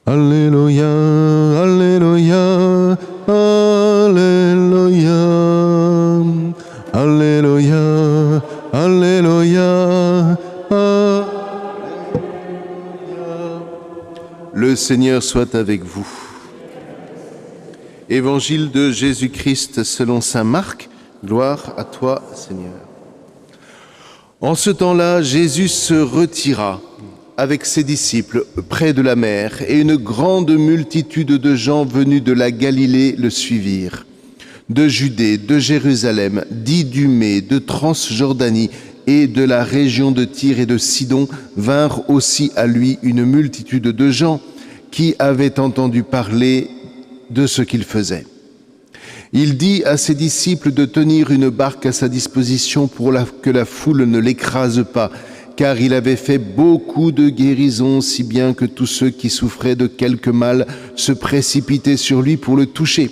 Alléluia, Alléluia, Alléluia, Alléluia, Alléluia, Alléluia. Le Seigneur soit avec vous. Évangile de Jésus-Christ selon saint Marc, gloire à toi, Seigneur. En ce temps-là, Jésus se retira avec ses disciples près de la mer, et une grande multitude de gens venus de la Galilée le suivirent. De Judée, de Jérusalem, d'Idumée, de Transjordanie et de la région de Tyr et de Sidon vinrent aussi à lui une multitude de gens qui avaient entendu parler de ce qu'il faisait. Il dit à ses disciples de tenir une barque à sa disposition pour que la foule ne l'écrase pas, car il avait fait beaucoup de guérisons, si bien que tous ceux qui souffraient de quelque mal se précipitaient sur lui pour le toucher.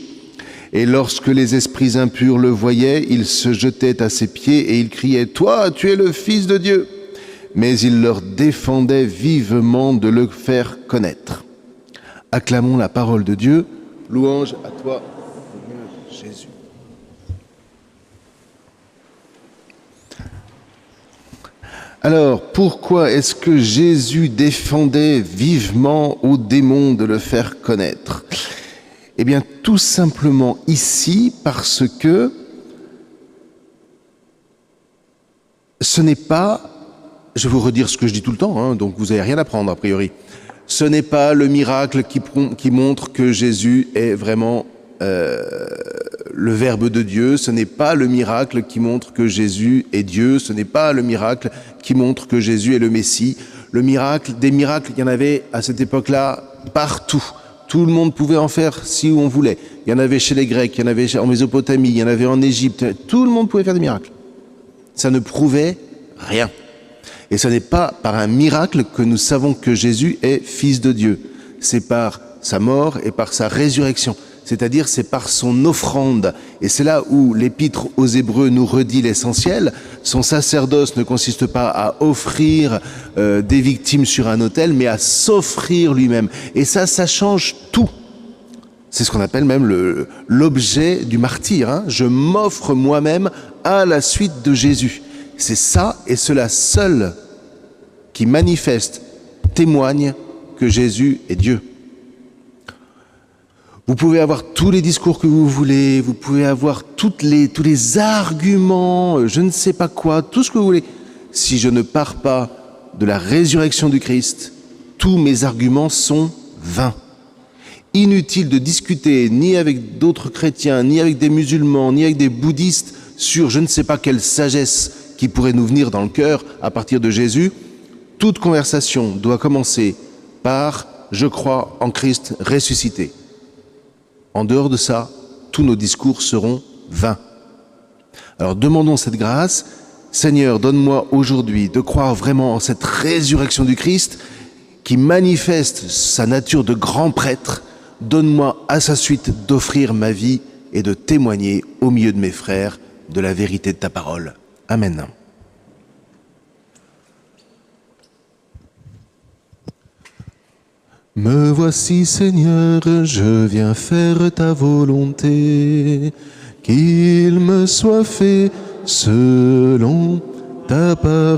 Et lorsque les esprits impurs le voyaient, ils se jetaient à ses pieds et ils criaient « Toi, tu es le Fils de Dieu !» Mais il leur défendait vivement de le faire connaître. Acclamons la parole de Dieu. Louange à toi, Seigneur Jésus. Alors, pourquoi est-ce que Jésus défendait vivement aux démons de le faire connaître? Eh bien, tout simplement ici, parce que ce n'est pas, je vais vous redire ce que je dis tout le temps, donc vous n'avez rien à prendre a priori, ce n'est pas le miracle qui montre que Jésus est vraiment le Verbe de Dieu, ce n'est pas le miracle qui montre que Jésus est Dieu, ce n'est pas le miracle qui montre que Jésus est le Messie. Des miracles, il y en avait à cette époque-là partout. Tout le monde pouvait en faire si on voulait. Il y en avait chez les Grecs, il y en avait en Mésopotamie, il y en avait en Égypte. Tout le monde pouvait faire des miracles. Ça ne prouvait rien. Et ce n'est pas par un miracle que nous savons que Jésus est Fils de Dieu. C'est par sa mort et par sa résurrection. C'est-à-dire, c'est par son offrande. Et c'est là où l'Épître aux Hébreux nous redit l'essentiel. Son sacerdoce ne consiste pas à offrir des victimes sur un autel, mais à s'offrir lui-même. Et ça change tout. C'est ce qu'on appelle même l'objet du martyr. Je m'offre moi-même à la suite de Jésus. C'est ça et cela seul qui manifeste, témoigne que Jésus est Dieu. Vous pouvez avoir tous les discours que vous voulez, vous pouvez avoir tous les arguments, je ne sais pas quoi, tout ce que vous voulez. Si je ne pars pas de la résurrection du Christ, tous mes arguments sont vains. Inutile de discuter ni avec d'autres chrétiens, ni avec des musulmans, ni avec des bouddhistes sur je ne sais pas quelle sagesse qui pourrait nous venir dans le cœur à partir de Jésus. Toute conversation doit commencer par « je crois en Christ ressuscité ». En dehors de ça, tous nos discours seront vains. Alors demandons cette grâce. Seigneur, donne-moi aujourd'hui de croire vraiment en cette résurrection du Christ qui manifeste sa nature de grand prêtre. Donne-moi à sa suite d'offrir ma vie et de témoigner au milieu de mes frères de la vérité de ta parole. Amen. Me voici, Seigneur, je viens faire ta volonté, qu'il me soit fait selon ta parole.